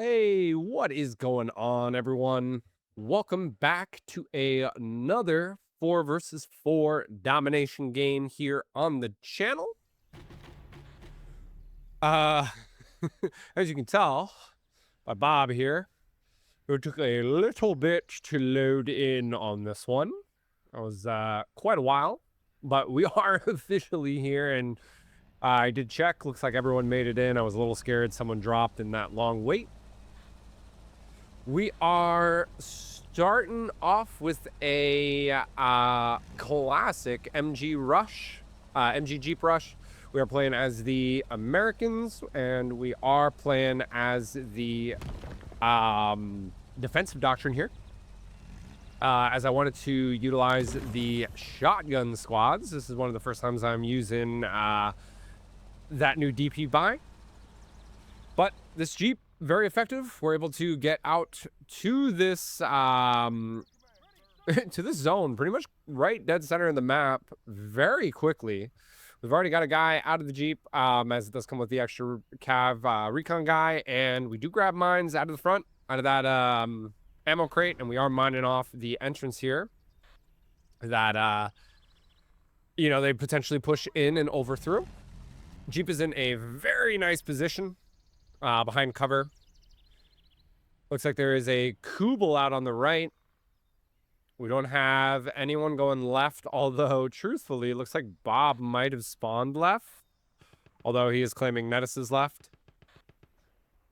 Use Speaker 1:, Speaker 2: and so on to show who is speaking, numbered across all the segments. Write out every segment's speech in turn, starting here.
Speaker 1: Hey, what is going on, everyone? Welcome back to another 4 versus 4 domination game here on the channel. Uh, as you can tell by Bob here, it took a little bit to load in on this one. It was quite a while, but we are officially here, and I did check. Looks like everyone made it in. I was a little scared someone dropped in that long wait. We are starting off with a classic MG Rush, MG Jeep Rush. We are playing as the Americans, and we are playing as the Defensive Doctrine here. As I wanted to utilize the shotgun squads. This is one of the first times I'm using that new DP buy. But this Jeep, very effective. We're able to get out to this to this zone, pretty much right dead center in the map, very quickly. We've already got a guy out of the Jeep, as it does come with the extra cav recon guy, and we do grab mines out of the front, out of that ammo crate, and we are mining off the entrance here that they potentially push in and overthrow. Jeep is in a very nice position. Behind cover. Looks like there is a Kubel out on the right. We don't have anyone going left, although truthfully, it looks like Bob might have spawned left. Although he is claiming Metis is left.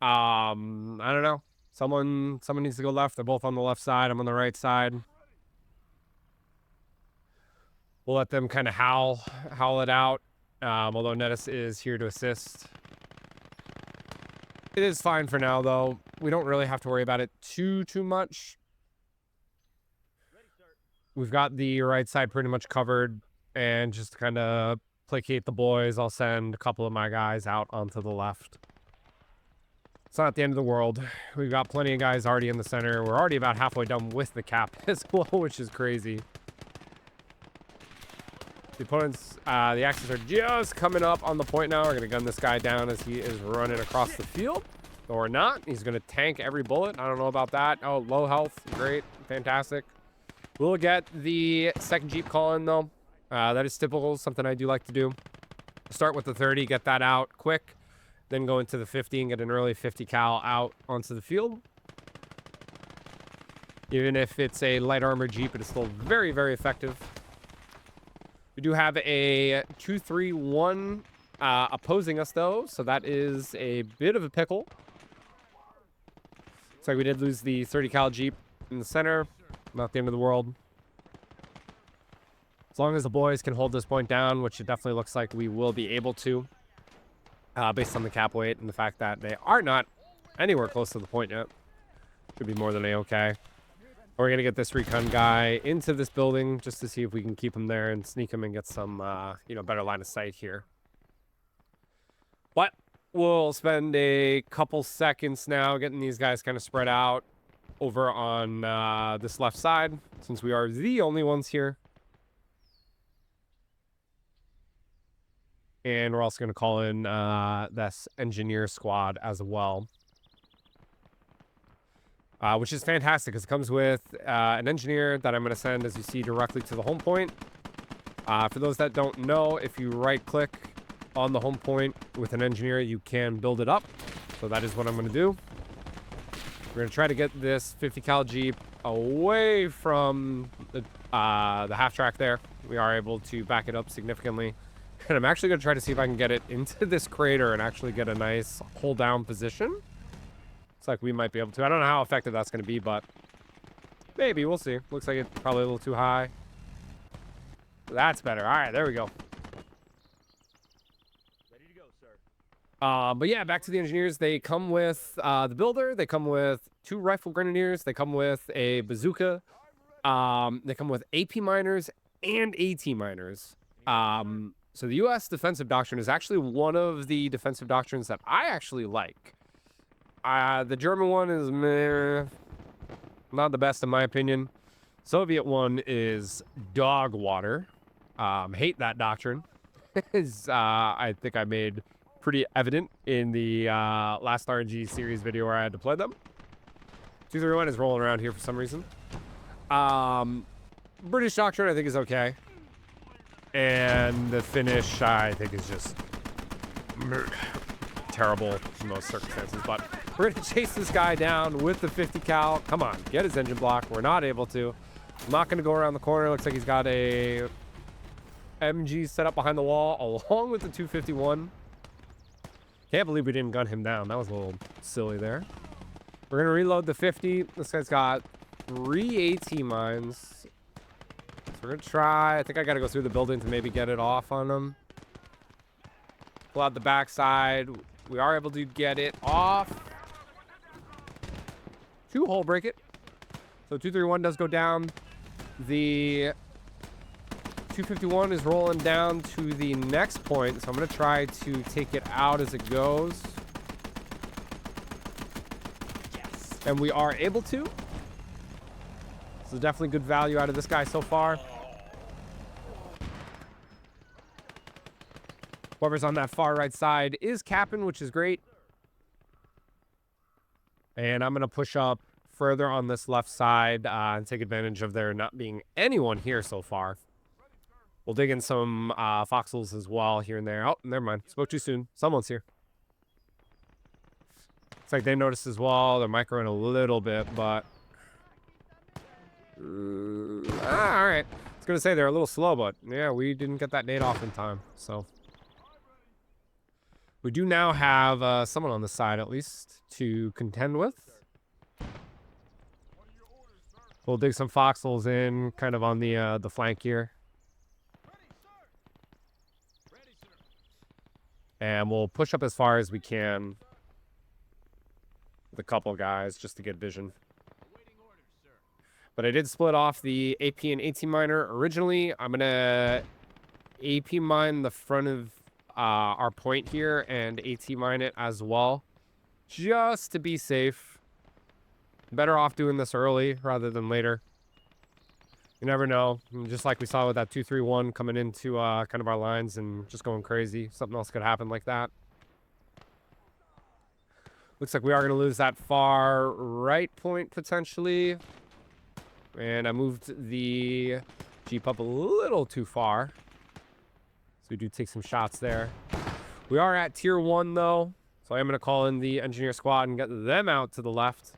Speaker 1: I don't know. Someone needs to go left. They're both on the left side. I'm on the right side. We'll let them kind of howl it out. Although Metis is here to assist. It is fine for now, though. We don't really have to worry about it too much. We've got the right side pretty much covered, and just to kind of placate the boys, I'll send a couple of my guys out onto the left. It's not the end of the world. We've got plenty of guys already in the center. We're already about halfway done with the cap as well, which is crazy. The opponents, the axes are just coming up on the point now. We're going to gun this guy down as he is running across the field. Or not. He's going to tank every bullet. I don't know about that. Oh, low health. Great. Fantastic. We'll get the second Jeep call in, though. That is typical. Something I do like to do. Start with the 30. Get that out quick. Then go into the 50 and get an early 50 cal out onto the field. Even if it's a light armor Jeep, it is still very, very effective. We do have a 2-3-1 opposing us, though, so that is a bit of a pickle. Looks like we did lose the 30 cal Jeep in the center. Not the end of the world. As long as the boys can hold this point down, which it definitely looks like we will be able to, based on the cap weight and the fact that they are not anywhere close to the point yet. Should be more than a-okay. We're going to get this recon guy into this building just to see if we can keep him there and sneak him and get some, better line of sight here. But we'll spend a couple seconds now getting these guys kind of spread out over on this left side, since we are the only ones here. And we're also going to call in this engineer squad as well. Which is fantastic because it comes with an engineer that I'm going to send, as you see, directly to the home point. For those that don't know, if you right-click on the home point with an engineer, you can build it up. So that is what I'm going to do. We're going to try to get this 50 cal Jeep away from the half track there. We are able to back it up significantly. And I'm actually going to try to see if I can get it into this crater and actually get a nice hold-down position. Like we might be able to. I don't know how effective that's going to be, but maybe. We'll see. Looks like it's probably a little too high. That's better. All right, there we go.
Speaker 2: Ready to go, sir.
Speaker 1: But yeah, back to the engineers. They come with the builder. They come with 2 rifle grenadiers. They come with a bazooka. They come with AP miners and AT miners. So the US Defensive Doctrine is actually one of the defensive doctrines that I actually like. The German one is not the best in my opinion. Soviet one is dog water. Hate that doctrine. I think I made pretty evident in the last RNG series video where I had to play them. 231 is rolling around here for some reason. British Doctrine, I think, is okay. And the Finnish, I think, is just terrible in most circumstances. But we're going to chase this guy down with the 50 cal. Come on, get his engine block. We're not able to. I'm not going to go around the corner. Looks like he's got a MG set up behind the wall along with the 251. Can't believe we didn't gun him down. That was a little silly there. We're going to reload the 50. This guy's got 3 AT mines. So we're going to try. I think I got to go through the building to maybe get it off on him. Pull out the backside. We are able to get it off. 2-hole break it. So 231 does go down. The 251 is rolling down to the next point. So I'm going to try to take it out as it goes. Yes. And we are able to. So definitely good value out of this guy so far. Whoever's on that far right side is capping, which is great. And I'm going to push up further on this left side and take advantage of there not being anyone here so far. We'll dig in some foxholes as well here and there. Oh, never mind. Spoke too soon. Someone's here. It's like they noticed as well. They're microing a little bit, but... all right. I was going to say they're a little slow, but yeah, we didn't get that nade off in time, so... We do now have someone on the side, at least, to contend with. We'll dig some foxholes in, kind of on the flank here. And we'll push up as far as we can with a couple guys, just to get vision. But I did split off the AP and AT miner originally. I'm going to AP mine the front of... our point here and AT mine it as well, just to be safe. Better off doing this early rather than later. You never know. Just like we saw with that 231 coming into kind of our lines and just going crazy. Something else could happen like that. Looks like we are going to lose that far right point potentially. And I moved the Jeep up a little too far. So we do take some shots there. We are at tier 1 though. So I am going to call in the engineer squad and get them out to the left.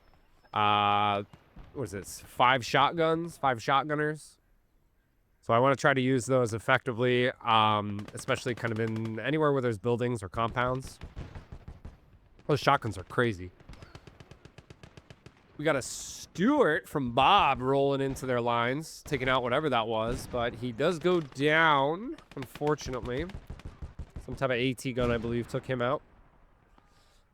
Speaker 1: What is this? 5 shotguns, 5 shotgunners. So I want to try to use those effectively, especially kind of in anywhere where there's buildings or compounds. Those shotguns are crazy. We got a Stewart from Bob rolling into their lines, taking out whatever that was, but he does go down, unfortunately. Some type of AT gun, I believe, took him out.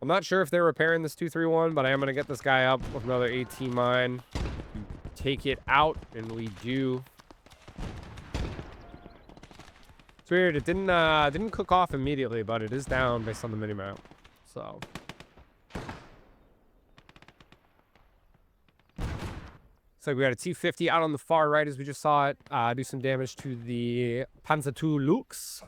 Speaker 1: I'm not sure if they're repairing this 231, but I am going to get this guy up with another AT mine. Take it out, and we do. It's weird. It didn't cook off immediately, but it is down based on the minimap. So... So we got a T-50 out on the far right as we just saw it. Do some damage to the Panzer II Lux.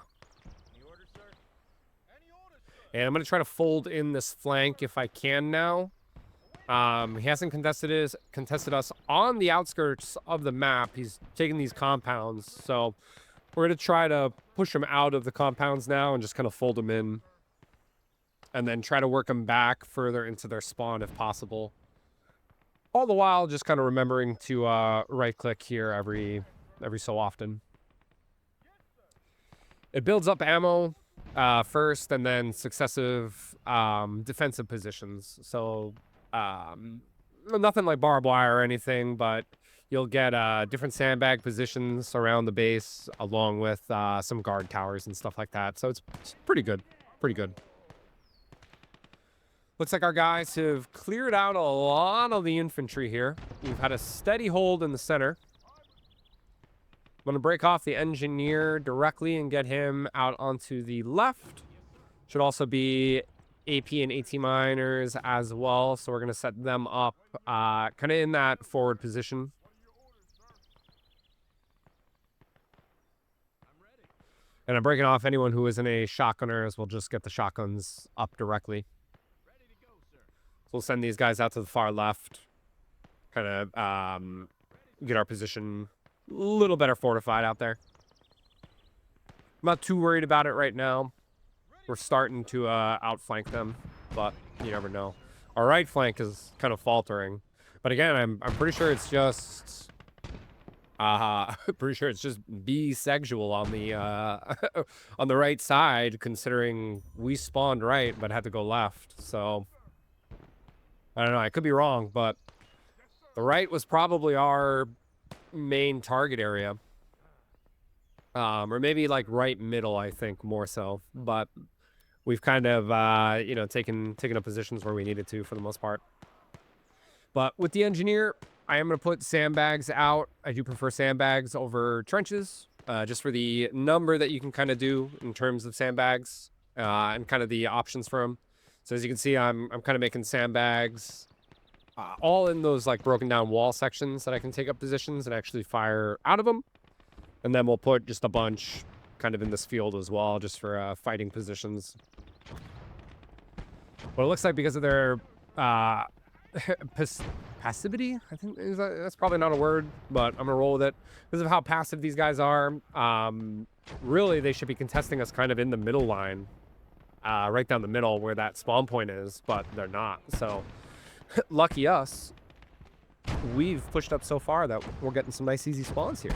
Speaker 1: And I'm going to try to fold in this flank if I can now. He hasn't contested us on the outskirts of the map. He's taking these compounds. So we're going to try to push him out of the compounds now and just kind of fold him in. And then try to work him back further into their spawn if possible. All the while, just kind of remembering to right-click here every so often. It builds up ammo first, and then successive defensive positions. So nothing like barbed wire or anything, but you'll get different sandbag positions around the base, along with some guard towers and stuff like that. So it's pretty good, pretty good. Looks like our guys have cleared out a lot of the infantry here. We've had a steady hold in the center. I'm going to break off the engineer directly and get him out onto the left. Should also be AP and AT miners as well. So we're going to set them up kind of in that forward position. And I'm breaking off anyone who isn't a shotgunner, as we'll just get the shotguns up directly. So we'll send these guys out to the far left. Kind of get our position a little better fortified out there. I'm not too worried about it right now. We're starting to outflank them, but you never know. Our right flank is kind of faltering. But again, I'm pretty sure it's just pretty sure it's just bisexual on the on the right side, considering we spawned right but had to go left. So I don't know, I could be wrong, but the right was probably our main target area. Or maybe like right middle, I think, more so. But we've kind of you know, taken up positions where we needed to for the most part. But with the engineer, I am going to put sandbags out. I do prefer sandbags over trenches, just for the number that you can kind of do in terms of sandbags, and kind of the options for them. So as you can see, I'm kind of making sandbags all in those like broken down wall sections that I can take up positions and actually fire out of them. And then we'll put just a bunch kind of in this field as well, just for fighting positions. What it looks like, because of their passivity, I think that's probably not a word, but I'm gonna roll with it. Because of how passive these guys are, really they should be contesting us kind of in the middle line, right down the middle where that spawn point is, but they're not. So lucky us, we've pushed up so far that we're getting some nice easy spawns here.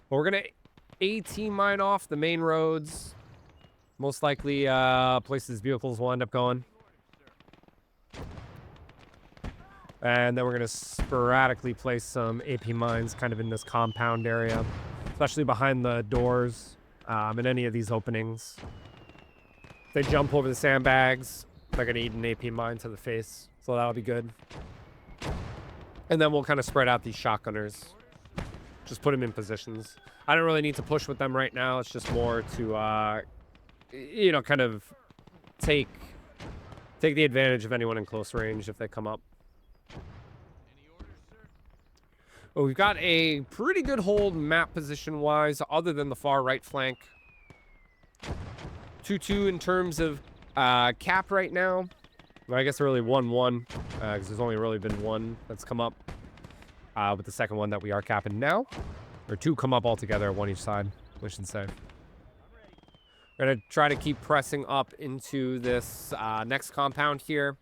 Speaker 1: Well, we're gonna AT mine off the main roads, most likely places vehicles will end up going. And then we're going to sporadically place some AP mines kind of in this compound area, especially behind the doors, in any of these openings. If they jump over the sandbags, they're going to eat an AP mine to the face, so that'll be good. And then we'll kind of spread out these shotgunners. Just put them in positions. I don't really need to push with them right now. It's just more to, you know, kind of take the advantage of anyone in close range if they come up. Well, we've got a pretty good hold map position-wise, other than the far right flank. 2-2 in terms of cap right now. Well, I guess really 1-1, because there's only really been one that's come up. With the second one that we are capping now. Or two come up altogether, one each side, we should say. We're going to try to keep pressing up into this next compound here.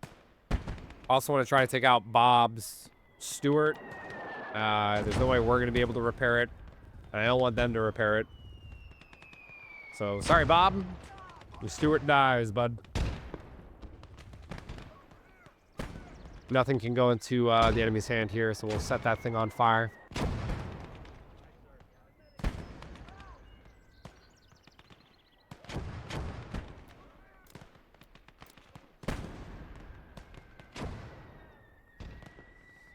Speaker 1: Also want to try to take out Bob's Stewart. There's no way we're going to be able to repair it. And I don't want them to repair it. So, sorry, Bob. Your Stewart dies, bud. Nothing can go into the enemy's hand here, so we'll set that thing on fire.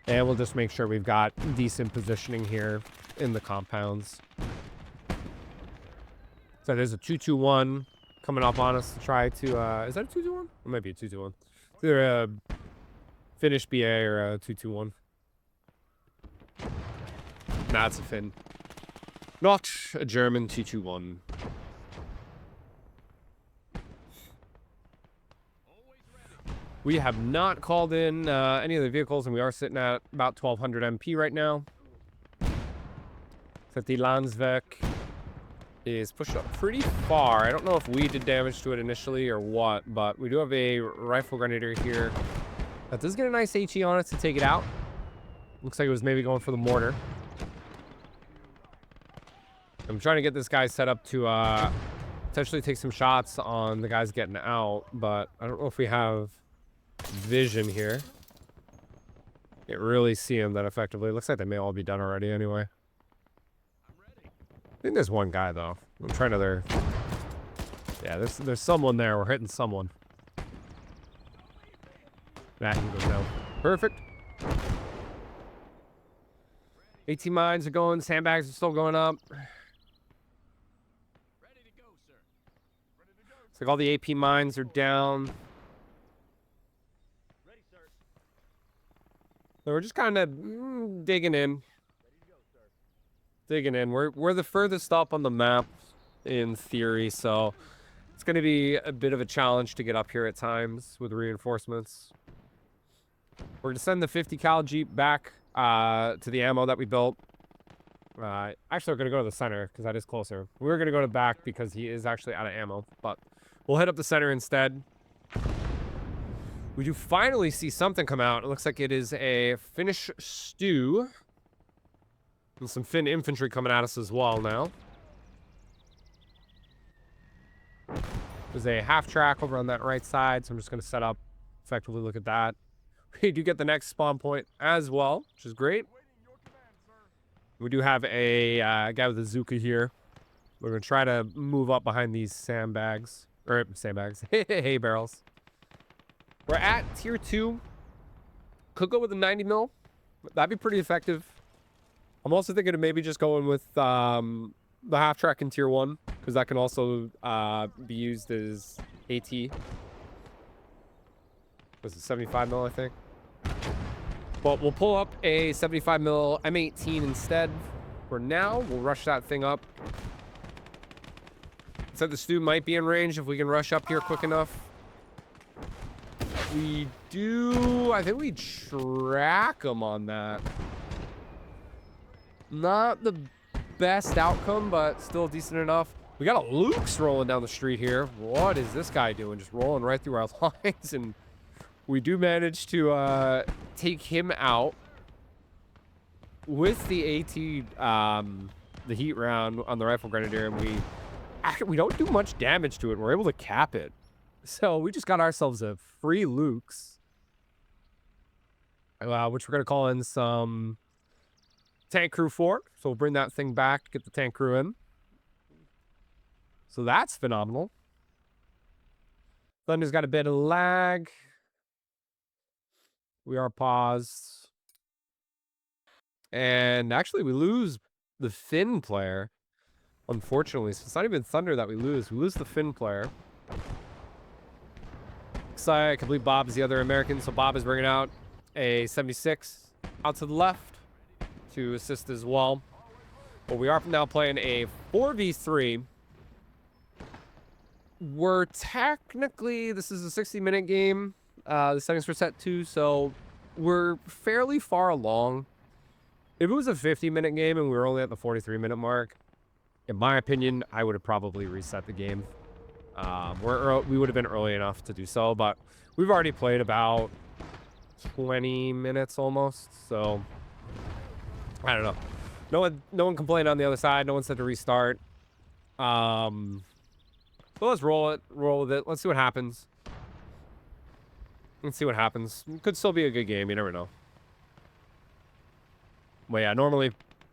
Speaker 1: And we'll just make sure we've got decent positioning here in the compounds. So there's a 2-2-1 coming up on us to try to... is that a 2-2-1? It might be a 2-2-1. Either a Finnish BA or a 2-2-1. Nah, it's a Finn. Not a German 2-2-1. We have not called in any of the vehicles, and we are sitting at about 1200 MP right now. So the Landsverk is pushed up pretty far. I don't know if we did damage to it initially or what, but we do have a rifle grenadier here that does get a nice HE on it to take it out. Looks like it was maybe going for the mortar. I'm trying to get this guy set up to potentially take some shots on the guys getting out, but I don't know if we have vision here. Can't really see him that effectively. Looks like they may all be done already anyway. I think there's one guy though. I'm trying to yeah, there's someone there. We're hitting someone. That can go down. Perfect. 18 mines are going, sandbags are still going up. It's like all the AP mines are down. So we're just kind of digging in. digging in. We're the furthest up on the map in theory, so it's going to be a bit of a challenge to get up here at times with reinforcements. We're going to send the 50 cal Jeep back to the ammo that we built. Actually, we're going to go to the center because that is closer. We're going to go to back because he is actually out of ammo, but we'll hit up the center instead. We do finally see something come out. It looks like it is a Finnish stew. And some Finn infantry coming at us as well now. There's a half track over on that right side, so I'm just going to set up, effectively look at that. We do get the next spawn point as well, which is great. We do have a guy with a Zuka here. We're going to try to move up behind these sandbags. Or sandbags. Hay barrels. We're at tier 2. Could go with a 90 mil. That'd be pretty effective. I'm also thinking of maybe just going with the half track in tier 1. Because that can also be used as AT. Was it 75 mil, I think? But we'll pull up a 75 mil M18 instead. For now, we'll rush that thing up. Said the stew might be in range if we can rush up here quick enough. We do... I think we track him on that. Not the best outcome, but still decent enough. We got a Luke's rolling down the street here. What is this guy doing? Just rolling right through our lines. And we do manage to take him out with the AT, the heat round on the Rifle Grenadier. And we don't do much damage to it. We're able to cap it. So we just got ourselves a free Luke's. Which we're going to call in some tank crew for. So we'll bring that thing back, get the tank crew in. So that's phenomenal. Thunder's got a bit of lag. We are paused. And actually we lose the Finn player. Unfortunately, so it's not even Thunder that we lose. We lose the Finn player. I believe Bob is the other American, so Bob is bringing out a 76 out to the left to assist as well. But we are now playing a 4v3. We're technically, this is a 60-minute game. The settings were set to, so we're fairly far along. If it was a 50-minute game and we were only at the 43-minute mark, in my opinion, I would have probably reset the game. We would have been early enough to do so, but we've already played about 20 minutes almost, so I don't know. No one complained on the other side. No one said to restart. So let's roll with it. Let's see what happens. Let's see what happens. It could still be a good game. You never know. But yeah, normally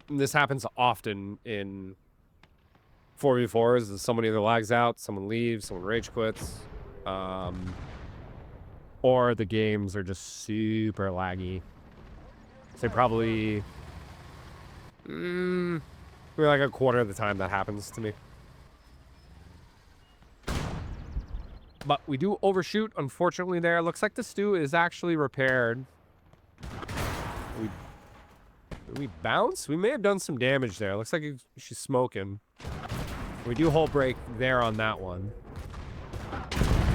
Speaker 1: this happens often in 4v4s, is someone either lags out, someone leaves, someone rage quits, or the games are just super laggy. So probably we're like a quarter of the time that happens to me. But we do overshoot, unfortunately, there. Looks like the stew is actually repaired. Did we bounce? We may have done some damage there. Looks like she's smoking. We do hull break there on that one.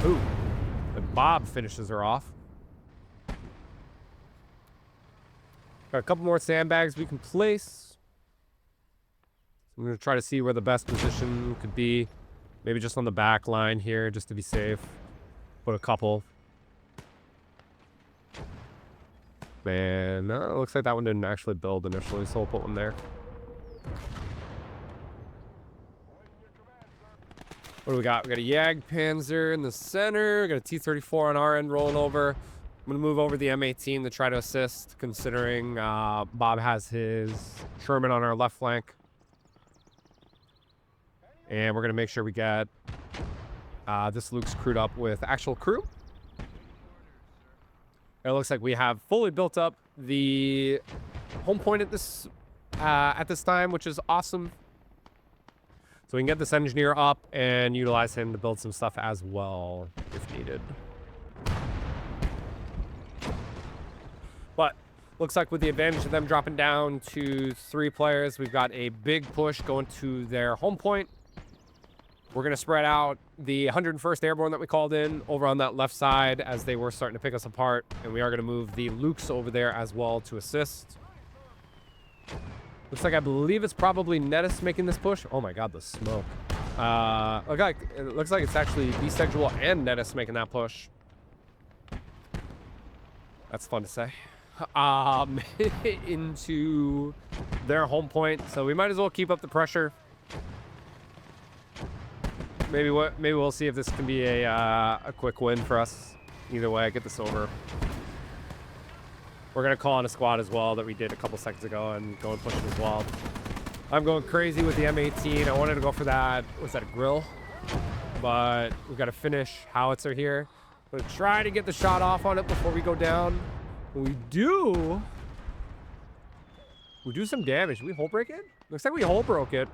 Speaker 1: Ooh. And Bob finishes her off. Got a couple more sandbags we can place. I'm going to try to see where the best position could be. Maybe just on the back line here, just to be safe. Put a couple. Man, it looks like that one didn't actually build initially, so we'll put one there. What do we got? We got a Jagdpanzer in the center. We got a T-34 on our end rolling over. I'm going to move over the M18 to try to assist, considering Bob has his Sherman on our left flank. And we're going to make sure we get this Luke's crewed up with actual crew. It looks like we have fully built up the home point at this time, which is awesome. So we can get this engineer up and utilize him to build some stuff as well, if needed. But Looks like with the advantage of them dropping down to 3 players, we've got a big push going to their home point. We're going to spread out the 101st Airborne that we called in over on that left side as they were starting to pick us apart. And we are going to move the Lukes over there as well to assist. Looks like I believe it's probably Nettis making this push. Oh my god, the smoke. It looks like it's actually Desexual and Nettis making that push. That's fun to say. Into their home point. So we might as well keep up the pressure. Maybe we'll see if this can be a quick win for us. Either way, get this over. We're gonna call on a squad as well that we did a couple seconds ago and go and push it as well. I'm going crazy with the M18. I wanted to go for that. Was that a grill? But we've got a Finnish howitzer here. I'm gonna try to get the shot off on it before we go down. We do some damage. Did we hole break it? Looks like we hole broke it.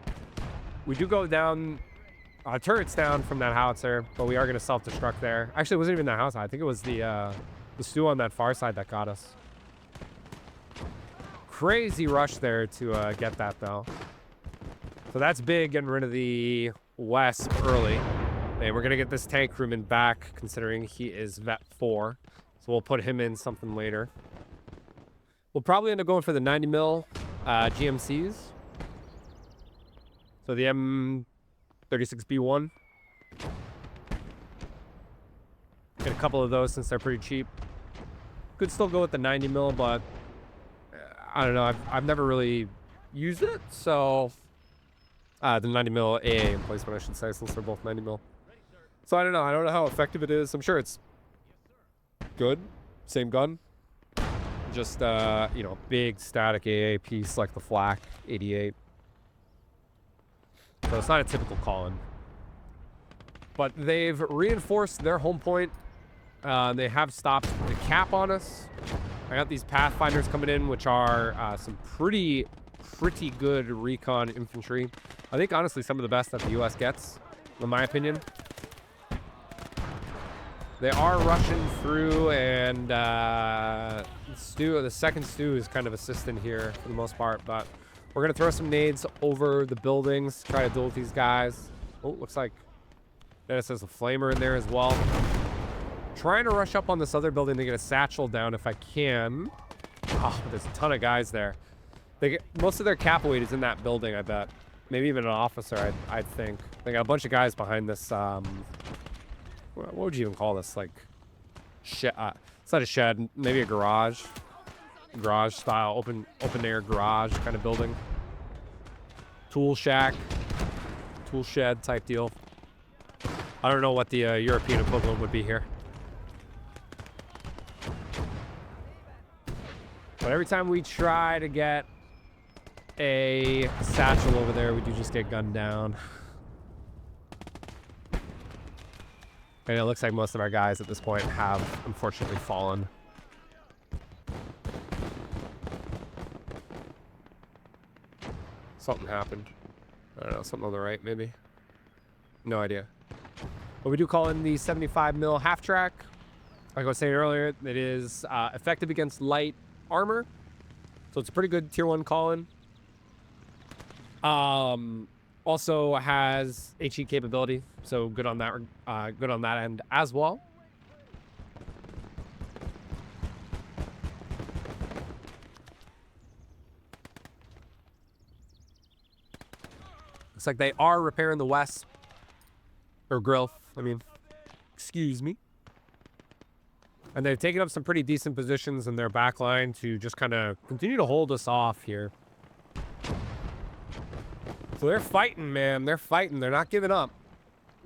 Speaker 1: We do go down. Turret's down from that howitzer, but we are going to self-destruct there. Actually, it wasn't even the house. I think it was the stew on that far side that got us. Crazy rush there to get that, though. So that's big, getting rid of the West early. And we're going to get this tank crewman back, considering he is Vet 4. So we'll put him in something later. We'll probably end up going for the 90 mil GMCs. So the M36B1. Get a couple of those since they're pretty cheap. Could still go with the 90 mil, but I don't know. I've never really used it, so the 90 mil AA emplacement, I should say, since they're both 90 mil. So I don't know. I don't know how effective it is. I'm sure it's good. Same gun. Just you know, big static AA piece like the Flak 88. So it's not a typical call-in. But they've reinforced their home point. They have stopped the cap on us. I got these Pathfinders coming in, which are some pretty good recon infantry. I think, honestly, some of the best that the U.S. gets, in my opinion. They are rushing through, and the second stew is kind of assistant here for the most part, but we're going to throw some nades over the buildings, try to duel with these guys. Oh, looks like Dennis has a flamer in there as well. Trying to rush up on this other building to get a satchel down if I can. Oh, there's a ton of guys there. Most of their cap weight is in that building, I bet. Maybe even an officer, I'd think. They got a bunch of guys behind this, what would you even call this? Like, shed. It's not a shed, maybe a garage. Garage style, open air garage kind of building. Tool shack. Tool shed type deal. I don't know what the European equivalent would be here. But every time we try to get a satchel over there, we do just get gunned down. And it looks like most of our guys at this point have, unfortunately, fallen. Something happened. I don't know, something on the right, maybe. No idea. But we do call in the 75 mil half track. Like I was saying earlier, it is effective against light armor. So it's a pretty good tier 1 call-in. Also has HE capability, so good on that end as well. Looks like they are repairing the West. Or grill, I mean. Excuse me. And they've taken up some pretty decent positions in their back line to just kind of continue to hold us off here. So they're fighting, man. They're fighting. They're not giving up.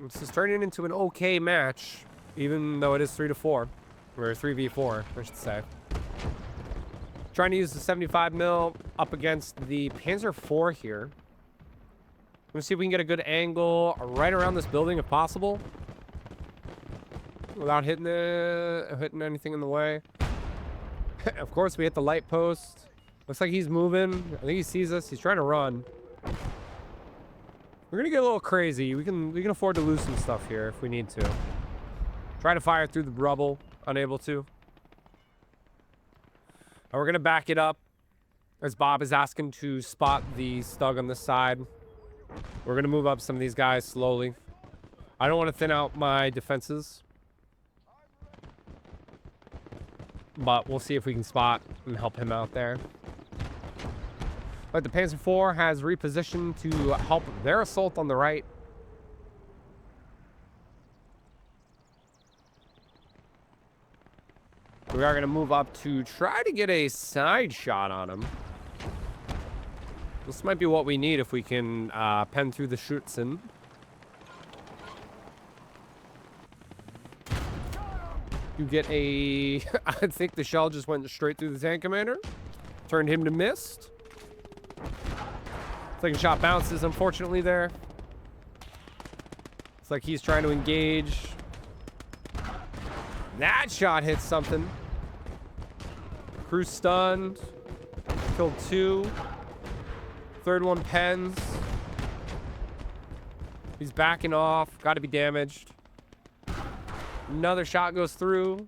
Speaker 1: This is turning into an okay match, even though it is 3-4. Or 3v4, I should say. Trying to use the 75 mil up against the Panzer IV here. Let's see if we can get a good angle right around this building if possible. Without hitting anything in the way. Of course, we hit the light post. Looks like he's moving. I think he sees us. He's trying to run. We're gonna get a little crazy. We can afford to lose some stuff here if we need to. Try to fire through the rubble. Unable to. We're going to back it up as Bob is asking to spot the Stug on this side. We're going to move up some of these guys slowly. I don't want to thin out my defenses, but we'll see if we can spot and help him out there. But the Panzer IV has repositioned to help their assault on the right. We are going to move up to try to get a side shot on him. This might be what we need if we can pen through the Schützen. You get a... I think the shell just went straight through the tank commander. Turned him to mist. Second shot bounces, unfortunately, there. It's like he's trying to engage. That shot hits something. Crew stunned. Killed 2. Third one pens. He's backing off. Got to be damaged. Another shot goes through.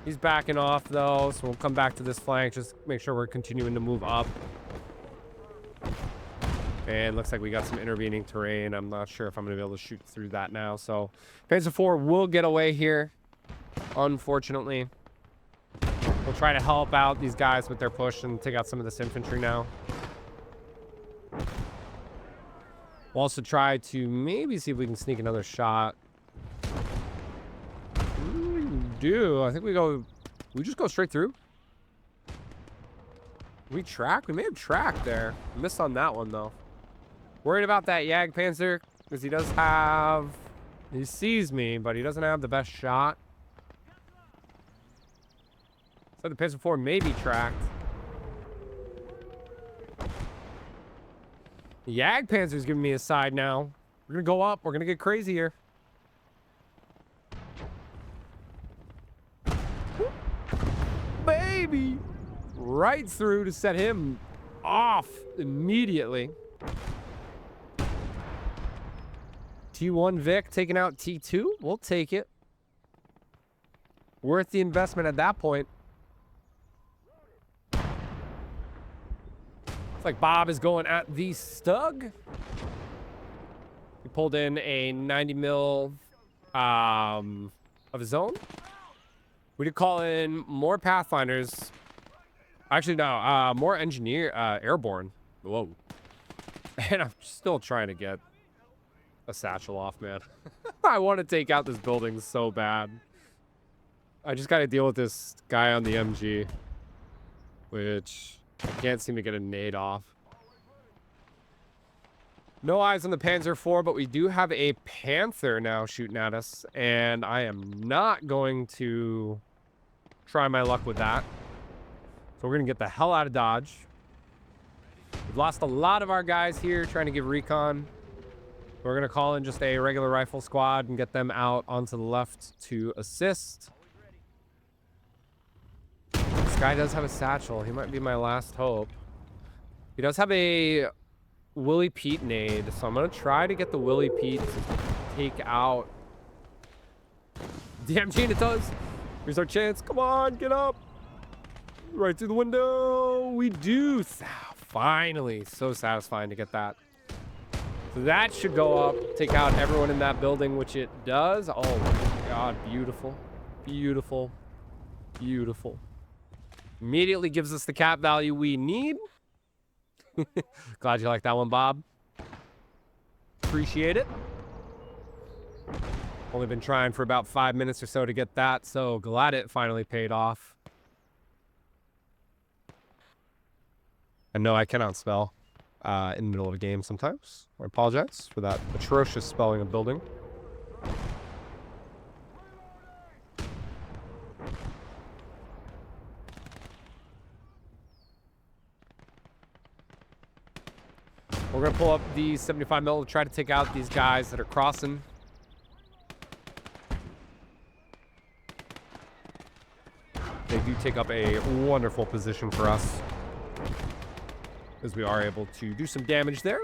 Speaker 1: He's backing off, though, so we'll come back to this flank. Just make sure we're continuing to move up. And looks like we got some intervening terrain. I'm not sure if I'm going to be able to shoot through that now. So Panzer IV will get away here, unfortunately. We'll try to help out these guys with their push and take out some of this infantry now. We'll also try to maybe see if we can sneak another shot. We do. I think we just go straight through. We track? We may have tracked there. Missed on that one, though. Worried about that Jagdpanzer, because he does have... He sees me, but he doesn't have the best shot. So the Panzer IV may be tracked. The Jagdpanzer's giving me a side now. We're going to go up. We're going to get crazy here. Baby! Right through to set him off immediately. T1 Vic taking out T2. We'll take it. Worth the investment at that point. It's like Bob is going at the Stug. He pulled in a 90 mil of his own. We did call in more Pathfinders. Actually, no, more airborne. Whoa. And I'm still trying to get a satchel off, man. I want to take out this building so bad. I just got to deal with this guy on the MG, which I can't seem to get a nade off. No eyes on the Panzer IV, but we do have a Panther now shooting at us, and I am not going to try my luck with that. So we're going to get the hell out of Dodge. We've lost a lot of our guys here trying to give recon. We're going to call in just a regular rifle squad and get them out onto the left to assist. This guy does have a satchel. He might be my last hope. He does have a Willie Pete nade, so I'm going to try to get the Willie Pete to take out the MG, and it does. Here's our chance. Come on, get up. Right through the window. We do. Finally. So satisfying to get that. So that should go up, take out everyone in that building, which it does. Oh my God, beautiful. Beautiful. Beautiful. Immediately gives us the cap value we need. Glad you like that one, Bob. Appreciate it. Only been trying for about 5 minutes or so to get that, so glad it finally paid off. And no, I cannot spell in the middle of a game sometimes. I apologize for that atrocious spelling of building. We're going to pull up the 75 mil to try to take out these guys that are crossing. They do take up a wonderful position for us, as we are able to do some damage there.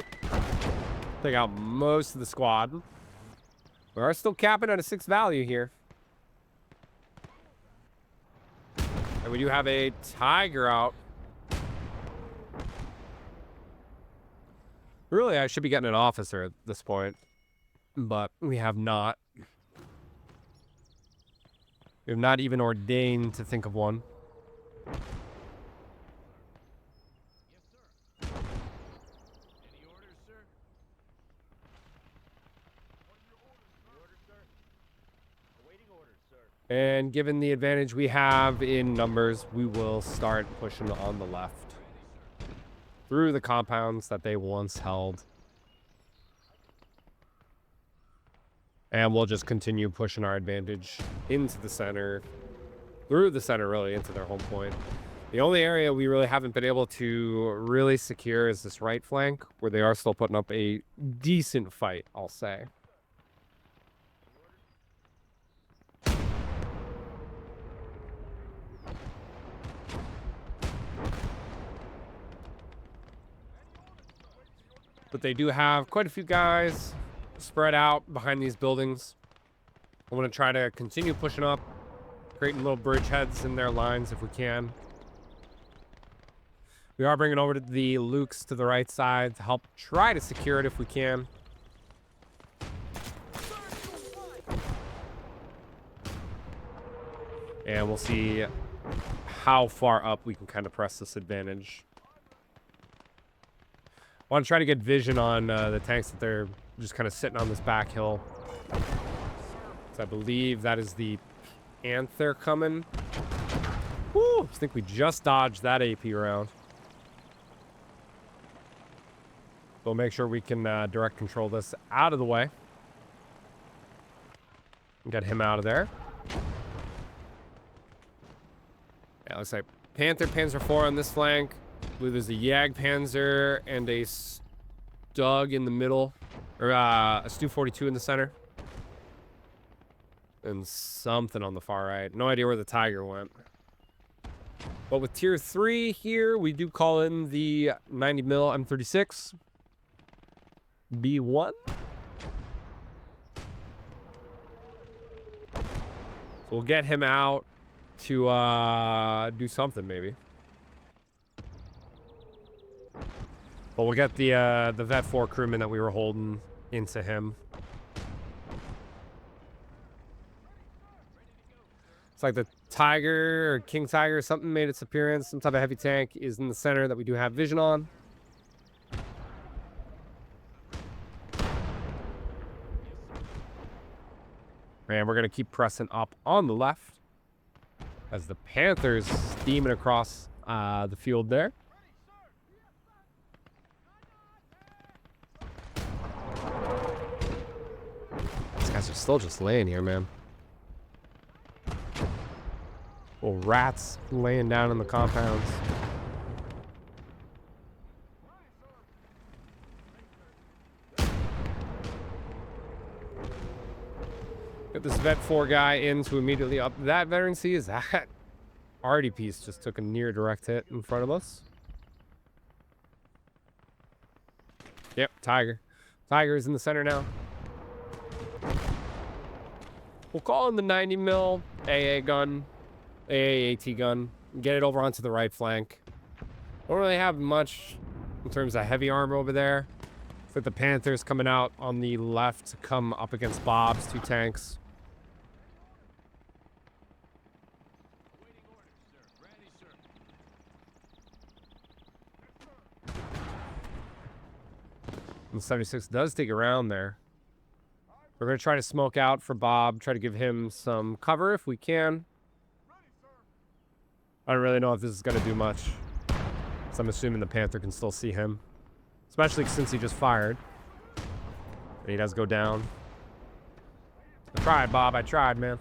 Speaker 1: Take out most of the squad. We are still capping at a 6 value here. And we do have a Tiger out. Really, I should be getting an officer at this point, but we have not. We have not even ordained to think of one.
Speaker 2: Yes, sir. Any orders, sir? What are your orders, sir? Awaiting orders, sir.
Speaker 1: And given the advantage we have in numbers, we will start pushing on the left through the compounds that they once held. And we'll just continue pushing our advantage into the center, through the center, really, into their home point. The only area we really haven't been able to really secure is this right flank, where they are still putting up a decent fight, I'll say. But they do have quite a few guys spread out behind these buildings. I want to try to continue pushing up, creating little bridgeheads in their lines if we can. We are bringing over the Lukes to the right side to help try to secure it if we can. And we'll see how far up we can kind of press this advantage. I want to try to get vision on the tanks that they're just kind of sitting on this back hill. So I believe that is the Panther coming. Woo! I think we just dodged that AP round. We'll make sure we can direct control this out of the way. Get him out of there. Yeah, looks like Panther, Panzer IV on this flank. I believe there's a Jagdpanzer and a Stug in the middle. Or a Stu-42 in the center. And something on the far right. No idea where the Tiger went. But with tier 3 here, we do call in the 90mm M36. B1. So we'll get him out to do something maybe. But we'll get the Vet 4 crewman that we were holding into him. It's like the Tiger or King Tiger or something made its appearance. Some type of heavy tank is in the center that we do have vision on. And we're going to keep pressing up on the left as the Panthers steaming across the field there. These guys are still just laying here, man. Little rats laying down in the compounds. Get this Vet 4 guy in to immediately up that veterancy. Is that Artie piece just took a near direct hit in front of us? Yep, Tiger. Tiger is in the center now. We'll call in the 90mm AA gun, AAAT gun. Get it over onto the right flank. Don't really have much in terms of heavy armor over there. It's like the Panthers coming out on the left to come up against Bob's 2 tanks. And 76 does dig around there. We're going to try to smoke out for Bob, try to give him some cover if we can. I don't really know if this is going to do much. So I'm assuming the Panther can still see him. Especially since he just fired. And he does go down. I tried, Bob. I tried, man.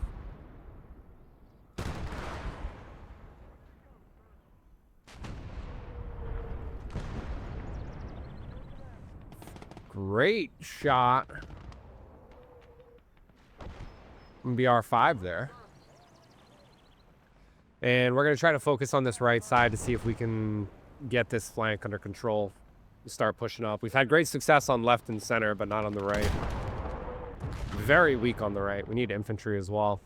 Speaker 1: Great shot. BR5 there. And we're going to try to focus on this right side to see if we can get this flank under control. Start pushing up. We've had great success on left and center, but not on the right. Very weak on the right. We need infantry as well.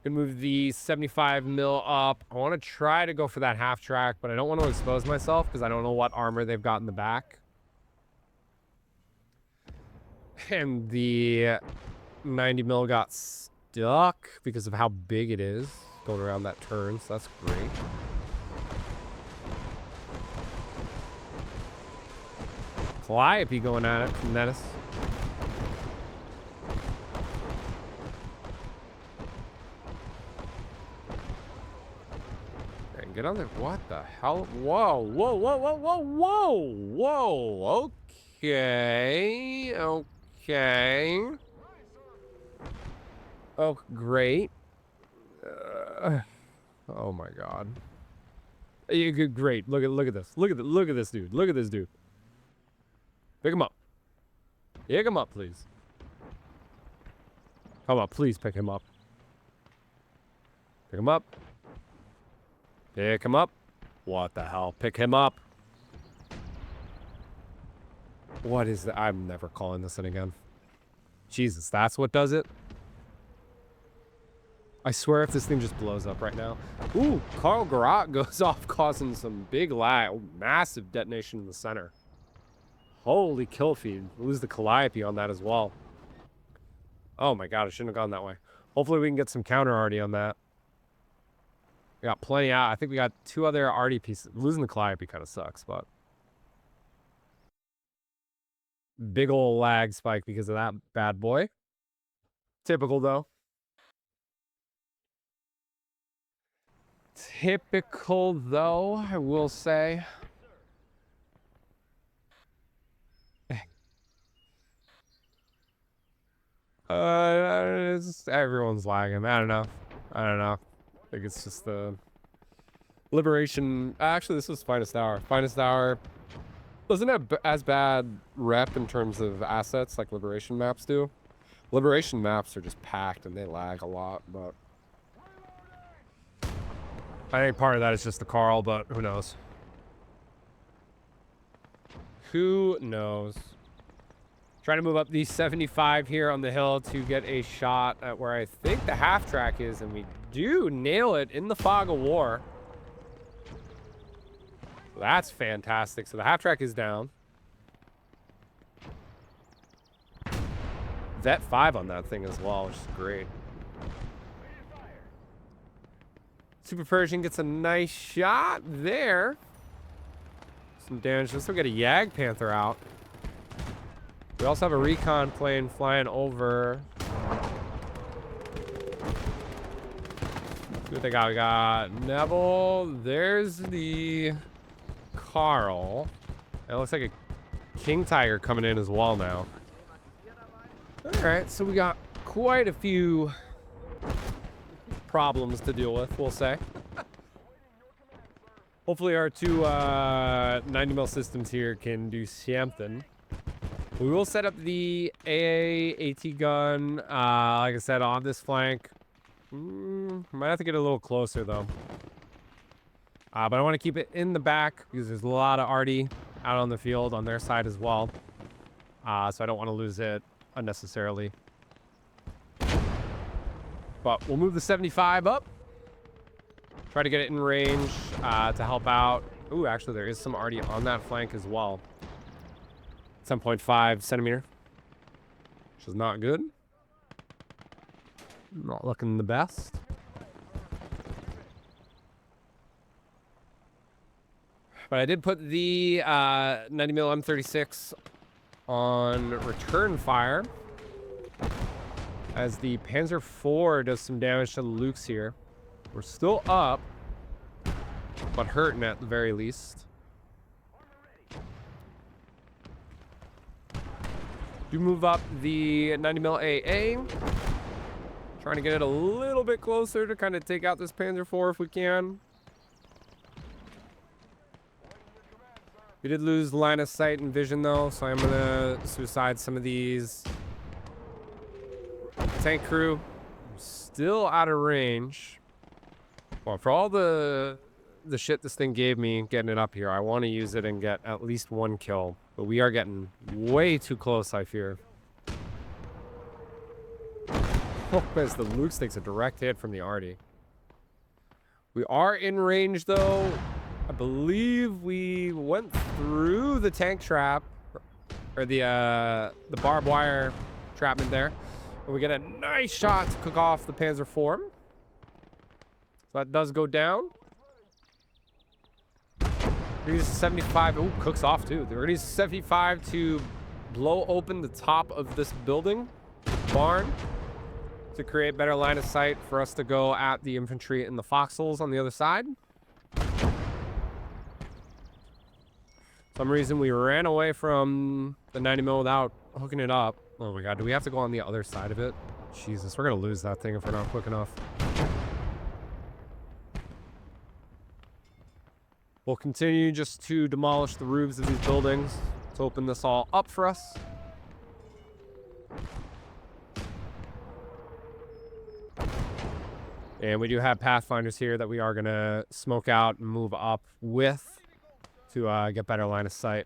Speaker 1: Gonna move the 75 mil up. I want to try to go for that half track, but I don't want to expose myself because I don't know what armor they've got in the back. And the 90 mil got stuck because of how big it is going around that turn, so that's great. Calliope going at it from Menace. Get on there. What the hell? Whoa, whoa, whoa, whoa, whoa, whoa, whoa. Okay. Okay. Oh, great. Oh my God. Great. Look at this. Look at this dude. Look at this dude. Pick him up. Pick him up, please. Come on, please pick him up. Pick him up. Pick him up. What the hell? Pick him up. What is that? I'm never calling this in again. Jesus, that's what does it? I swear if this thing just blows up right now. Ooh, Carl Garat goes off causing some big lag. Oh, massive detonation in the center. Holy kill feed. Lose the Calliope on that as well. Oh my God, I shouldn't have gone that way. Hopefully we can get some counter arty on that. We got plenty out. I think we got 2 other arty pieces. Losing the Calliope kind of sucks, but big ol' lag spike because of that bad boy. Typical though. Typical though, I will say. Everyone's lagging. I don't know. I think it's just the Liberation. Actually, this was Finest Hour. Finest Hour doesn't have as bad rep in terms of assets like Liberation maps do. Liberation maps are just packed and they lag a lot, but I think part of that is just the Carl, but who knows? Who knows? Trying to move up the 75 here on the hill to get a shot at where I think the half track is, and we do nail it in the fog of war. That's fantastic. So the half track is down. Vet 5 on that thing as well, which is great. Super Persian gets a nice shot there. Some damage. This will get a Yag Panther out. We also have a recon plane flying over. See what they got. We got Neville. There's the Carl. It looks like a King Tiger coming in as well now. Alright, so we got quite a few problems to deal with, we'll say. Hopefully our 2 90mm systems here can do something. We will set up the AA AT gun, like I said, on this flank. Might have to get a little closer, though. But I want to keep it in the back because there's a lot of arty out on the field on their side as well. So I don't want to lose it unnecessarily. But we'll move the 75 up. Try to get it in range to help out. Ooh, actually, there is some arty on that flank as well. 10.5 centimeter, which is not good. Not looking the best. But I did put the 90mm M36 on return fire as the Panzer IV does some damage to the Lukes here. We're still up, but hurting at the very least. Do move up the 90mm AA. Trying to get it a little bit closer to kind of take out this Panzer IV if we can. We did lose line of sight and vision though, so I'm gonna suicide some of these. Tank crew still out of range. Well, for all the shit this thing gave me getting it up here, I want to use it and get at least 1 kill. But we are getting way too close, I fear. Oh, as the Luke takes a direct hit from the Artie. We are in range, though. I believe we went through the tank trap, or the barbed wire trapment there. And we get a nice shot to cook off the Panzer IV. So that does go down. We're gonna use 75. Oh, cooks off too. We're gonna use 75 to blow open the top of this building, barn, to create better line of sight for us to go at the infantry in the foxholes on the other side. Some reason we ran away from the 90mm without hooking it up. Oh my god, do we have to go on the other side of it? Jesus, we're gonna lose that thing if we're not quick enough. We'll continue just to demolish the roofs of these buildings to open this all up for us. And we do have Pathfinders here that we are going to smoke out and move up with to get better line of sight.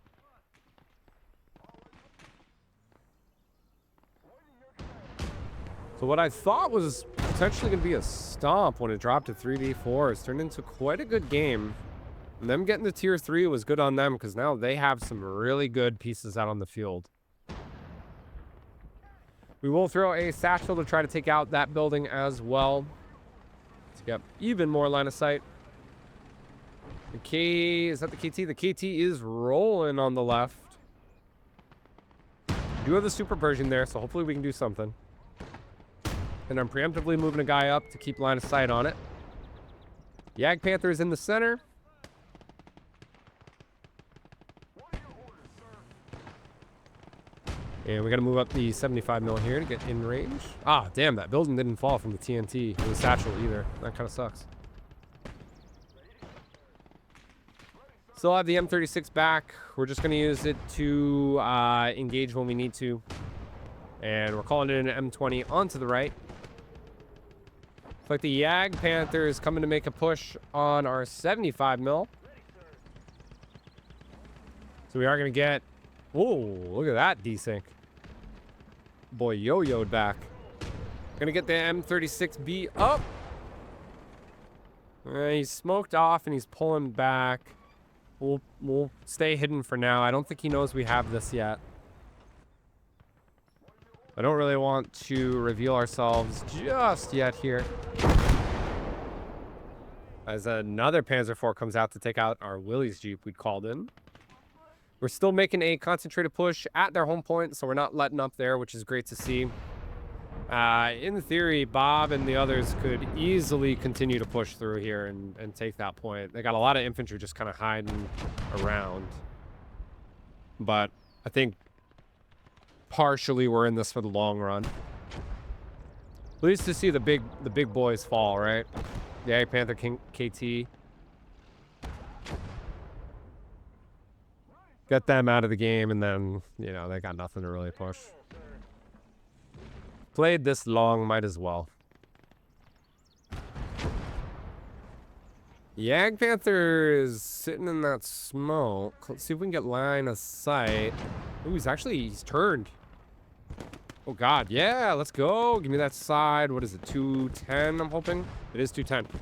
Speaker 1: So what I thought was potentially going to be a stomp when it dropped to 3v4 has turned into quite a good game. And them getting to tier 3 was good on them because now they have some really good pieces out on the field. We will throw a satchel to try to take out that building as well to get even more line of sight. The K, is that the KT? The KT is rolling on the left. We do have the super version there, so hopefully we can do something. And I'm preemptively moving a guy up to keep line of sight on it. Yag Panther is in the center. And we got to move up the 75mm here to get in range. Ah, damn, that building didn't fall from the TNT or the satchel either. That kind of sucks. Still have the M36 back. We're just going to use it to engage when we need to. And we're calling it an M20 onto the right. Looks like the Yag Panther is coming to make a push on our 75mm. So we are going to get... Whoa, look at that desync. Boy, yo-yoed back. Gonna get the M36B up. He's smoked off and he's pulling back. We'll stay hidden for now. I don't think he knows we have this yet. I don't really want to reveal ourselves just yet here. As another Panzer IV comes out to take out our Willys Jeep we'd called in. We're still making a concentrated push at their home point, so we're not letting up there, which is great to see. In theory, Bob and the others could easily continue to push through here and take that point. They got a lot of infantry just kind of hiding around. But I think partially we're in this for the long run. Pleased to see the big boys fall, right? The Yag Panther King KT. Get them out of the game, and then, you know, they got nothing to really push. Played this long, might as well. Yag Panther is sitting in that smoke. Let's see if we can get line of sight. Ooh, he's turned. Oh, God. Yeah, let's go. Give me that side. What is it, 210, I'm hoping? It is 210.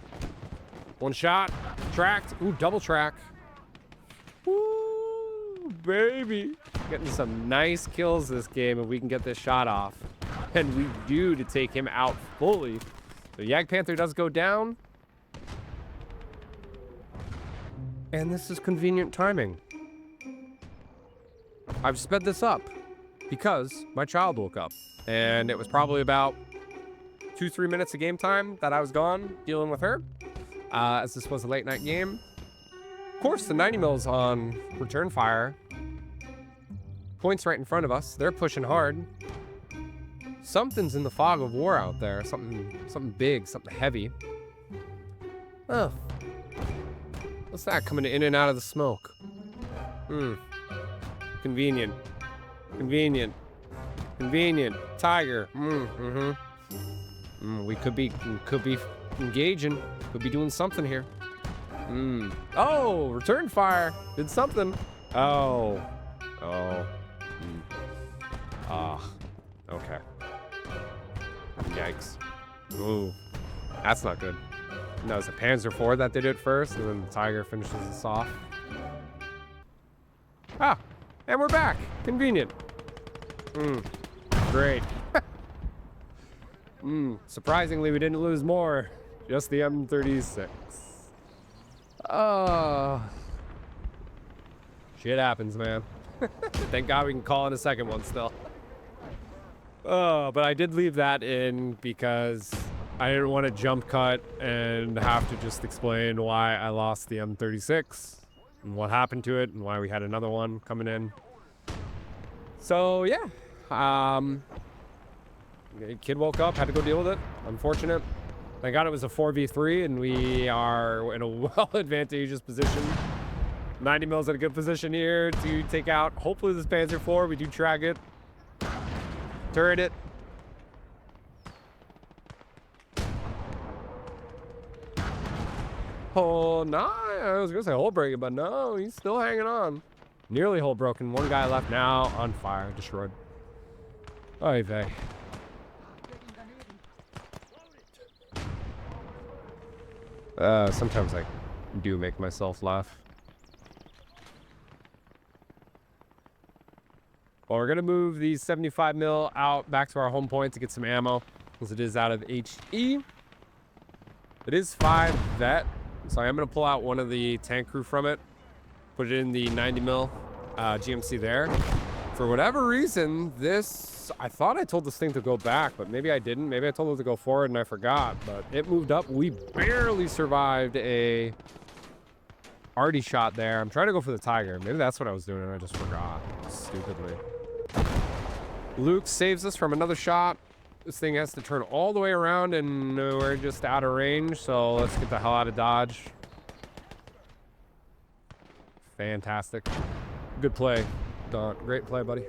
Speaker 1: One shot. Tracked. Ooh, double track. Woo, baby. Getting some nice kills this game if we can get this shot off. And we do to take him out fully. So Yag Panther does go down. And this is convenient timing. I've sped this up because my child woke up. And it was probably about 2-3 minutes of game time that I was gone dealing with her. As this was a late night game. Of course, the 90mm on return fire. Points right in front of us. They're pushing hard. Something's in the fog of war out there. Something big, something heavy. Oh. What's that coming in and out of the smoke? Convenient. Convenient. Convenient. Tiger. We could be engaging. Could be doing something here. Oh, return fire. Did something. Oh. Okay. Yikes. Ooh, that's not good. No, it's a Panzer IV that did it first, and then the Tiger finishes us off. Ah, and we're back. Convenient. Great. Surprisingly, we didn't lose more. Just the M36. Oh. Shit happens, man. Thank God we can call in a second one still. Oh, but I did leave that in because I didn't want to jump cut and have to just explain why I lost the M36 and what happened to it and why we had another one coming in. So yeah, kid woke up, had to go deal with it. Unfortunate. Thank God it was a 4v3 and we are in a well-advantageous position. 90 mils in a good position here to take out, hopefully, this Panzer IV. We do track it. Turret it. Oh, no. I was going to say hull breaking, but no, he's still hanging on. Nearly hull broken. One guy left now on fire. Destroyed. Oy vey. Sometimes I do make myself laugh. Well, we're going to move the 75 mil out back to our home point to get some ammo, because it is out of HE. It is 5 vet, so I am going to pull out one of the tank crew from it, put it in the 90 mil GMC there. For whatever reason, I thought I told this thing to go back, but maybe I didn't. Maybe I told it to go forward and I forgot, but it moved up. We barely survived a arty shot there. I'm trying to go for the Tiger. Maybe that's what I was doing and I just forgot stupidly. Luke saves us from another shot. This thing has to turn all the way around and we're just out of range, so let's get the hell out of Dodge. Fantastic. Good play, Don. Great play, buddy.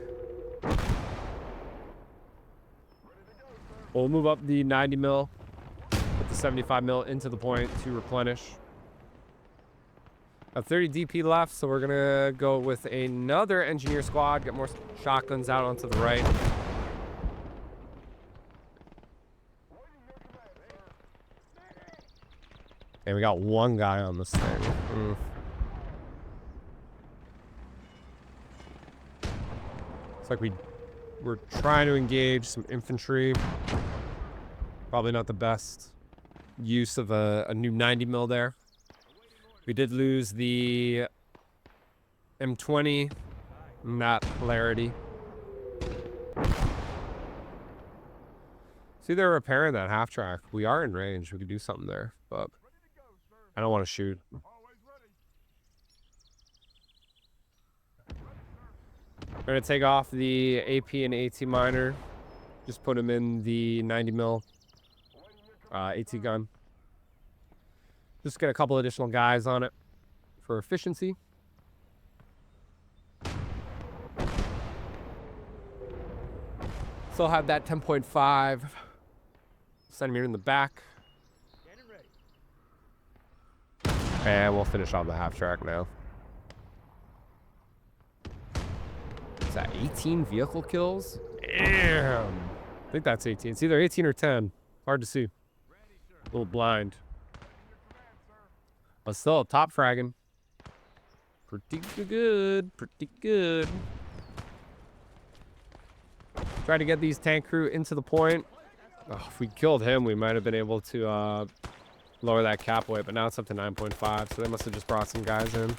Speaker 1: We'll move up the 90 mil, put the 75 mil into the point to replenish. Have 30 DP left, so we're gonna go with another engineer squad, get more shotguns out onto the right. And we got one guy on this thing. It's like we're trying to engage some infantry. Probably not the best use of a new 90 mil there. We did lose the M20, not polarity. See, they're repairing that half track. We are in range. We could do something there, but I don't want to shoot. We're going to take off the AP and AT miner. Just put them in the 90 mil AT gun. Just get a couple additional guys on it for efficiency. Still have that 10.5 centimeter in the back. And we'll finish on the half track now. Is that 18 vehicle kills? Damn. I think that's 18. It's either 18 or 10. Hard to see. A little blind. But still, top fragging. Pretty good. Pretty good. Try to get these tank crew into the point. Oh, if we killed him, we might have been able to lower that cap weight, but now it's up to 9.5, so they must have just brought some guys in.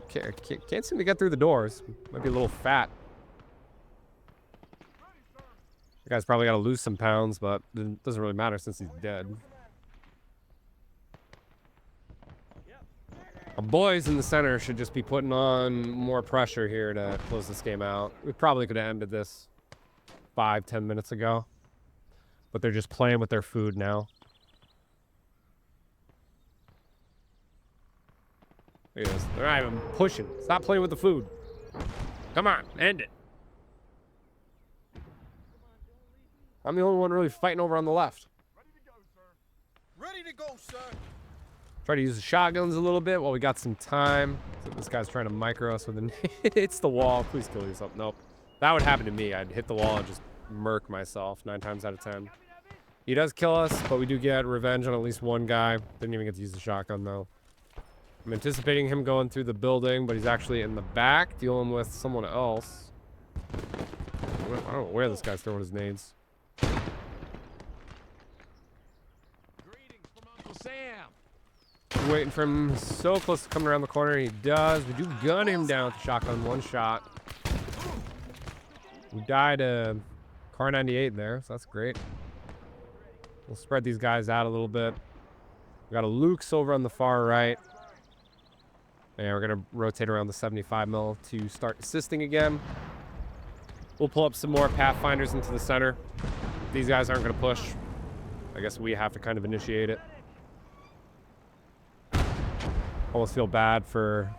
Speaker 1: Can't seem to get through the doors. Might be a little fat. The guy's probably got to lose some pounds, but it doesn't really matter since he's dead. Our boys in the center should just be putting on more pressure here to close this game out. We probably could have ended this 5-10 minutes ago, but they're just playing with their food now. Look at this. They're not even pushing. Stop playing with the food. Come on, end it. I'm the only one really fighting over on the left.
Speaker 2: Ready to go, sir. Ready to go, sir.
Speaker 1: Try to use the shotguns a little bit while we got some time. So this guy's trying to micro us with an... It's the wall. Please kill yourself. Nope. That would happen to me. I'd hit the wall and just murk myself 9 times out of 10. He does kill us, but we do get revenge on at least one guy. Didn't even get to use the shotgun, though. I'm anticipating him going through the building, but he's actually in the back dealing with someone else. I don't know where this guy's throwing his nades.
Speaker 2: Greetings from Uncle Sam.
Speaker 1: Waiting for him so close to coming around the corner. He does. We do gun him down with the shotgun. One shot. We died a Car 98 there, so that's great. We'll spread these guys out a little bit. We got a Luke's over on the far right. And we're going to rotate around the 75 mil to start assisting again. We'll pull up some more Pathfinders into the center. These guys aren't going to push. I guess we have to kind of initiate it. Almost feel bad for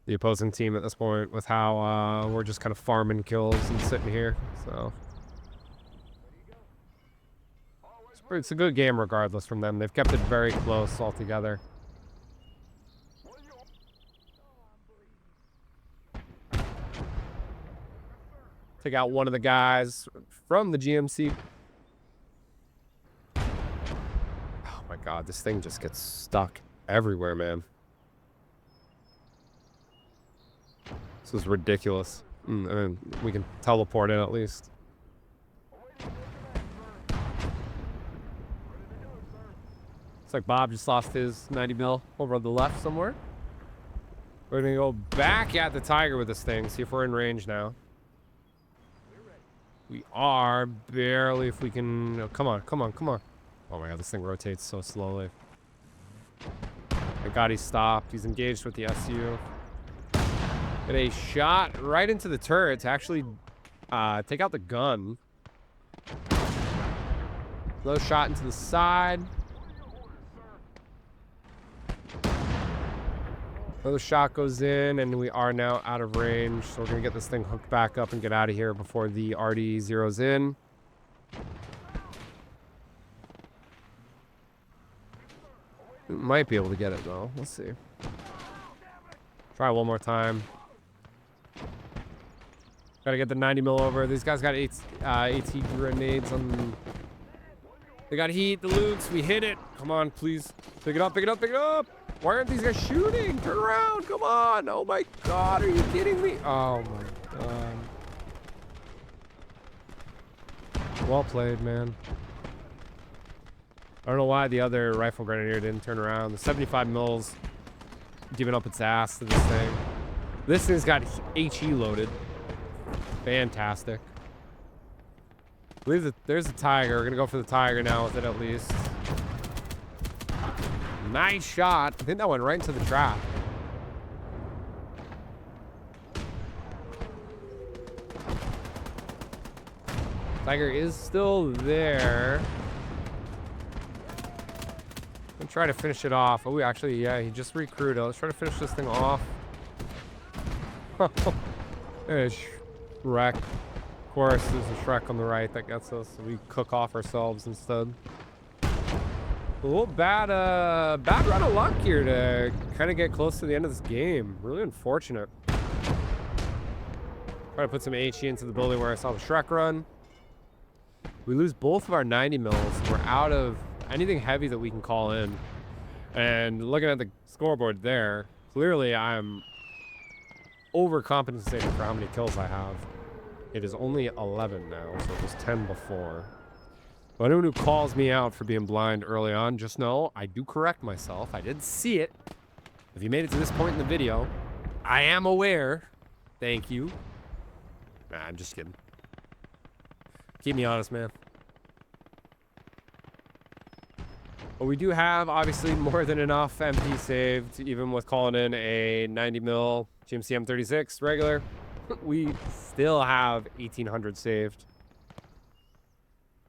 Speaker 1: the opposing team at this point with how we're just kind of farming kills and sitting here. So it's a good game regardless from them. They've kept it very close altogether. Take out one of the guys from the GMC. Oh my god, this thing just gets stuck everywhere, man. This is ridiculous. I mean, we can teleport in at least. Looks like Bob just lost his 90 mil over on the left somewhere. We're gonna go back at the Tiger with this thing, see if we're in range now. We are barely, if we can. Oh, come on, come on, come on. Oh my god, this thing rotates so slowly. Thank god he stopped. He's engaged with the SU. Get a shot right into the turret to actually take out the gun. Low shot into the side. Another shot goes in, and we are now out of range. So we're going to get this thing hooked back up and get out of here before the RD zeroes in. We might be able to get it, though. Let's see. Try one more time. Gotta get the 90 mil over. These guys got AT grenades on. They got heat, the Lukes. We hit it. Come on, please. Pick it up, pick it up, pick it up. Why aren't these guys shooting? Turn around. Come on. Oh my god. Are you kidding me? Oh my god. Well played, man. I don't know why the other rifle grenadier didn't turn around. The 75 mils giving up its ass to this thing. This thing's got HE loaded. Fantastic. I believe that there's a Tiger. We're gonna go for the Tiger now with it at least. Nice shot. I think that went right into the trap. Tiger is still there. I'm try to finish it off. Oh, actually, yeah, he just recruited. Let's try to finish this thing off. There's Shrek. Of course, there's a Shrek on the right that gets us. So we cook off ourselves instead. A little bad run of luck here to kind of get close to the end of this game. Really unfortunate. Try to put some HE into the building where I saw the Shrek run. We lose both of our 90 mils. We're out of anything heavy that we can call in. And looking at the scoreboard there, clearly I'm overcompensating for how many kills I have. It is only 11 now, so it was 10 before. So anyone who calls me out for being blind early on, just know I do correct myself. I did see it. If you made it to this point in the video, I am aware. Thank you. Nah, I'm just kidding. Keep me honest, man. But we do have, obviously, more than enough MP saved, even with calling in a 90 mil GMC M36 regular. We still have 1,800 saved.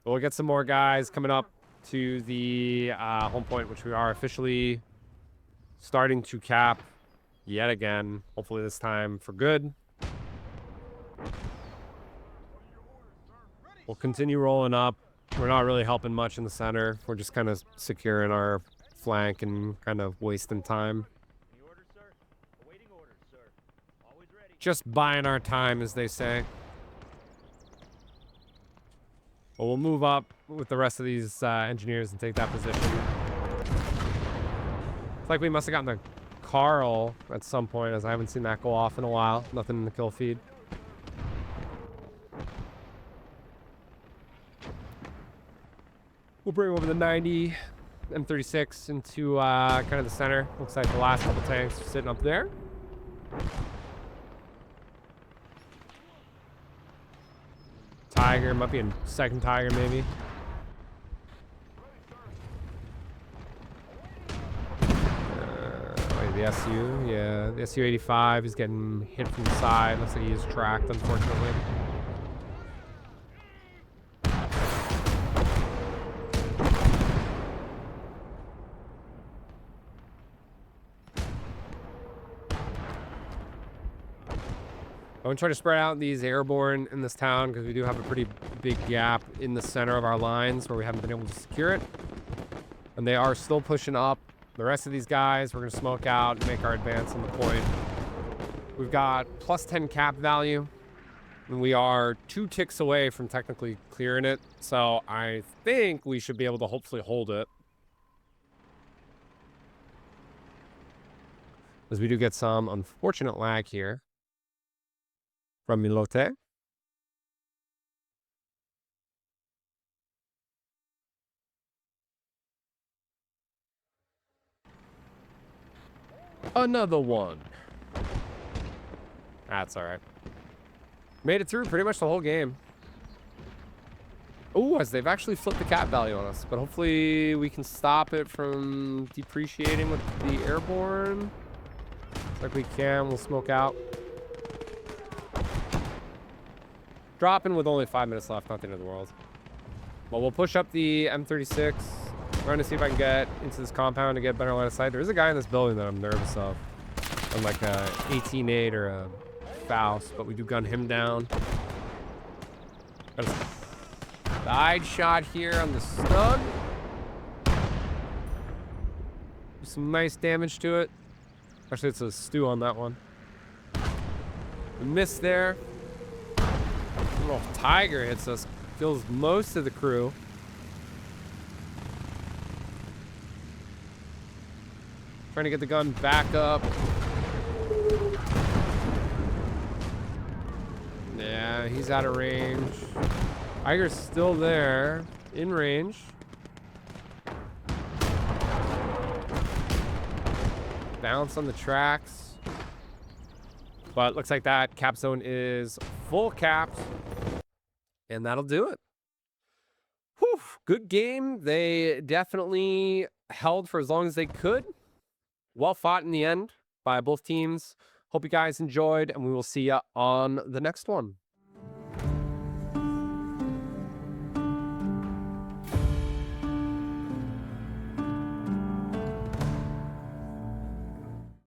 Speaker 1: We'll get some more guys coming up to the home point, which we are officially starting to cap yet again. Hopefully this time for good. We'll continue rolling up. We're not really helping much in the center. We're just kind of securing our flank and kind of wasting time. Just buying our time, as they say. Well, we'll move up with the rest of these engineers and take that position. It's like we must have gotten the Carl at some point, as I haven't seen that go off in a while. Nothing in the kill feed. We'll bring over the 90 M36 into kind of the center. Looks like the last couple tanks are sitting up there. Tiger, might be a second Tiger maybe. Wait, the SU, yeah, the SU-85 is getting hit from the side. Looks like he is tracked, unfortunately. I'm going to try to spread out these airborne in this town because we do have a pretty big gap in the center of our lines where we haven't been able to secure it. And they are still pushing up. The rest of these guys, we're going to smoke out and make our advance on the point. We've got plus 10 cap value. And we are 2 ticks away from technically clearing it. So I think we should be able to hopefully hold it. As we do get some unfortunate lag here from Milote. Another one. That's all right. Made it through pretty much the whole game. Oh, as they've actually flipped the cap value on us. But hopefully we can stop it from depreciating with the airborne. Looks like we can. We'll smoke out. Dropping with only 5 minutes left. Not the end of the world. Well, we'll push up the M36. Trying to see if I can get into this compound to get better line of sight. There is a guy in this building that I'm nervous of. On like a 18-8 or a Faust, but we do gun him down. Got a side shot here on the stun. Do some nice damage to it. Actually, it's a stew on that one. We missed there. Little Tiger hits us. Kills most of the crew. Trying to get the gun back up. Yeah, he's out of range. Tiger's still there, in range. Bounce on the tracks. But looks like that cap zone is full capped. And that'll do it. Whew, good game. They definitely held for as long as they could. Well fought in the end by both teams. Hope you guys enjoyed, and we will see you on the next one.